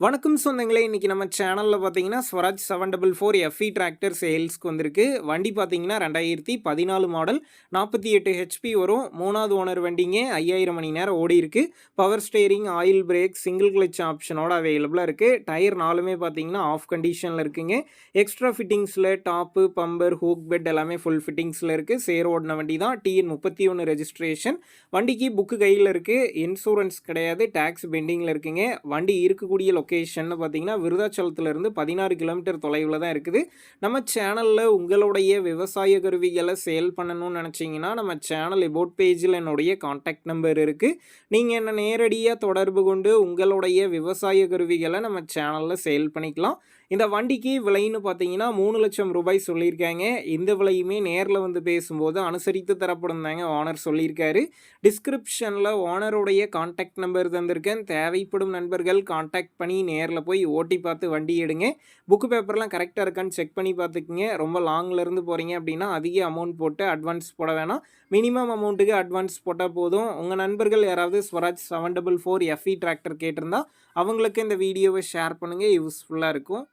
வணக்கம் சொந்தங்களே, இன்னைக்கு நம்ம சேனல்ல பார்த்தீங்கன்னா, ஸ்வராஜ் 744 எஃப்இ டிராக்டர் சேல்ஸ்க்கு வந்திருக்கு. வண்டி பார்த்தீங்கன்னா 2014 மாடல் 48 ஹெச்பி வரும். 3வது ஓனர் வண்டிங்க. 5000 மணி நேரம் ஓடியிருக்கு. Power steering, oil brake, single clutch ஆப்ஷனோட அவைலபிளா இருக்கு. டயர் 4மே பார்த்தீங்கன்னா ஆஃப் கண்டிஷன்ல இருக்குங்க. எக்ஸ்ட்ரா ஃபிட்டிங்ஸ்ல டாப்பு, பம்பர், ஹூக் பெட் எல்லாமே ஃபுல் ஃபிட்டிங்ஸ்ல இருக்கு. சேர் ஓடின வண்டி தான். TN 31 registration. வண்டிக்கு புக்கு கையில் இருக்கு. இன்சூரன்ஸ் கிடையாது. டாக்ஸ் பெண்டிங்ல இருக்குங்க. வண்டி இருக்கக்கூடிய லொகேஷன் பார்த்தீங்கன்னா விருதாச்சலத்திலிருந்து 16 கிலோமீட்டர் தொலைவில் தான் இருக்குது. நம்ம சேனலில் உங்களுடைய விவசாய கருவிகளை சேல் பண்ணணும்னு நினச்சிங்கன்னா நம்ம சேனல் எபோட் பேஜில் என்னுடைய காண்டாக்ட் நம்பர் இருக்குது. நீங்கள் என்ன நேரடியாக தொடர்பு கொண்டு உங்களுடைய விவசாய கருவிகளை நம்ம சேனலில் சேல் பண்ணிக்கலாம். இந்த வண்டிக்கு விலைன்னு பார்த்தீங்கன்னா 3 லட்சம் ரூபாய் சொல்லியிருக்காங்க. இந்த விலையுமே நேரில் வந்து பேசும்போது அனுசரித்து தரப்படும் தாங்க ஓனர் சொல்லியிருக்காரு. டிஸ்கிரிப்ஷனில் ஓனருடைய காண்டாக்ட் நம்பர் தந்திருக்கேன். தேவைப்படும் நண்பர்கள் காண்டாக்ட் பண்ணி நேரில் போய் ஓட்டி பார்த்து வண்டி எடுங்க. புக்கு பேப்பர்லாம் கரெக்டாக இருக்கான்னு செக் பண்ணி பார்த்துக்குங்க. ரொம்ப லாங்லேருந்து போகிறீங்க அப்படின்னா அதிக அமௌண்ட் போட்டு அட்வான்ஸ் போட வேணாம். மினிமம் அமௌண்ட்டுக்கு அட்வான்ஸ் போட்டால் போதும். உங்கள் நண்பர்கள் யாராவது ஸ்வராஜ் 744 எஃப்இ டிராக்டர் கேட்டிருந்தா அவங்களுக்கு இந்த வீடியோவை ஷேர் பண்ணுங்கள். யூஸ்ஃபுல்லாக இருக்கும்.